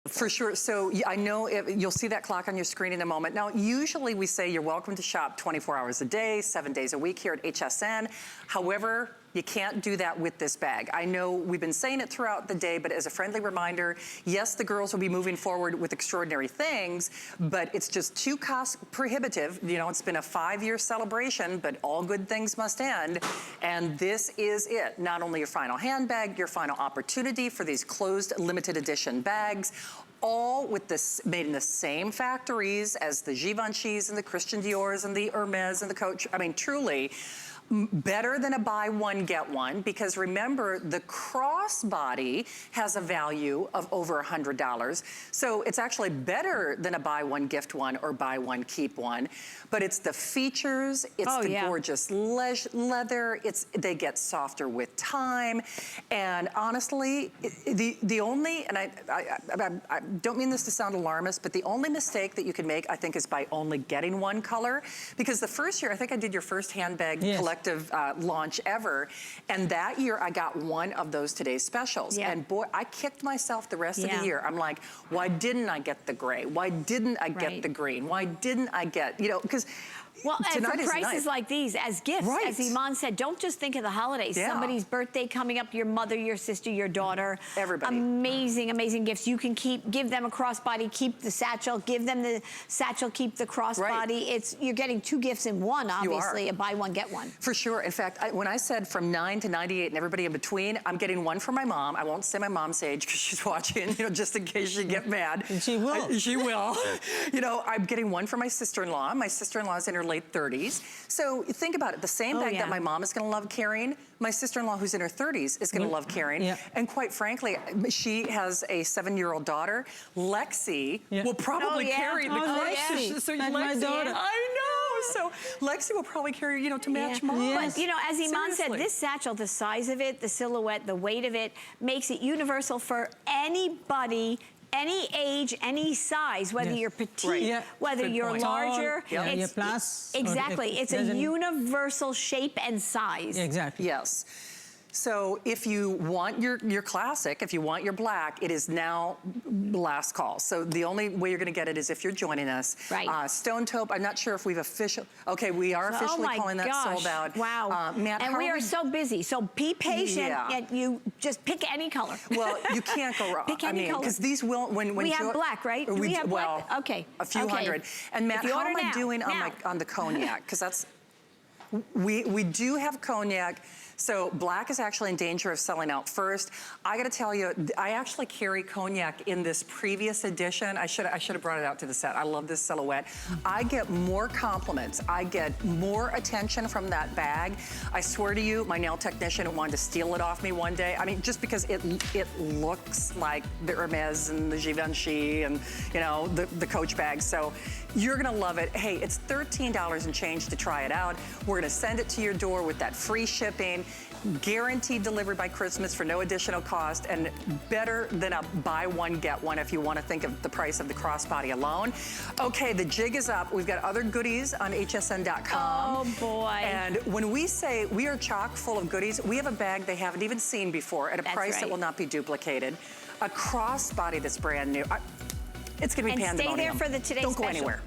For sure. So I know you'll see that clock on your screen in a moment. Now, usually we say you're welcome to shop 24 hours a day, 7 days a week here at HSN. However, you can't do that with this bag. I know we've been saying it throughout the day, but as a friendly reminder, yes, the girls will be moving forward with extraordinary things, but it's just too cost prohibitive. You know, it's been a 5-year celebration, but all good things must end. And this is it. Not only your final handbag, your final opportunity for these closed limited edition bags, all with this made in the same factories as the Givenchy's and the Christian Dior's and the Hermes and the Coach. I mean, truly, better than a buy one, get one, because remember, the crossbody has a value of over $100. So it's actually better than a buy one, gift one, or buy one, keep one. But it's the features, it's gorgeous leather, they get softer with time. And honestly, the only, and I don't mean this to sound alarmist, but the only mistake that you can make, I think, is by only getting one color. Because the first year, I think I did your first handbag collective launch ever, and that year I got one of those Today's Specials, and boy, I kicked myself the rest of the year. I'm like, why didn't I get the gray? Why didn't I get the green? Why didn't I get, you know, because well, and for prices like these, as gifts, as Iman said, don't just think of the holidays. Somebody's birthday coming up, your mother, your sister, your daughter. Everybody. Amazing, amazing gifts. You can give them a crossbody, keep the satchel, give them the satchel, keep the crossbody. You're getting 2 gifts in one, obviously, a buy one, get one. For sure. In fact, when I said from 9 to 98 and everybody in between, I'm getting one for my mom. I won't say my mom's age because she's watching, you know, just in case she get mad. And she will. She will. You know, I'm getting one for my sister-in-law. My sister-in-law's in her late 30s. So think about it. The same bag that my mom is going to love carrying, my sister-in-law who's in her 30s is going to love carrying. And quite frankly, she has a 7-year-old daughter. Lexi will probably carry the Lexi. So like my daughter. I know. So Lexi will probably carry, you know, to match mom. But, you know, as Iman said, this satchel, the size of it, the silhouette, the weight of it, makes it universal for anybody, any age, any size, whether you're petite, whether you're larger. It's plus. Exactly. It's a universal shape and size. Exactly. Yes. So if you want your classic, if you want your black, it is now last call. So the only way you're going to get it is if you're joining us. Stone taupe, I'm not sure if we've okay, we are officially calling that sold out. Wow. Matt, and we are so busy, so be patient and you just pick any color. Well, you can't go wrong. Pick any color. Because these will, when we have black, right? We have black? Okay. A few hundred. And Matt, how am I doing on the cognac? Because that's, we do have cognac. So black is actually in danger of selling out first. I gotta tell you, I actually carry cognac in this previous edition. I should have brought it out to the set. I love this silhouette. I get more compliments. I get more attention from that bag. I swear to you, my nail technician wanted to steal it off me one day. I mean, just because it looks like the Hermes and the Givenchy and, you know, the Coach bags. So you're gonna love it. Hey, it's $13 and change to try it out. We're gonna send it to your door with that free shipping. Guaranteed delivery by Christmas for no additional cost, and better than a buy one, get one if you want to think of the price of the crossbody alone. Okay, the jig is up. We've got other goodies on hsn.com. Oh boy. And when we say we are chock full of goodies, we have a bag they haven't even seen before at a price that will not be duplicated. A crossbody that's brand new. It's going to be pandemonium. And stay there for the Today's Special. Don't go anywhere.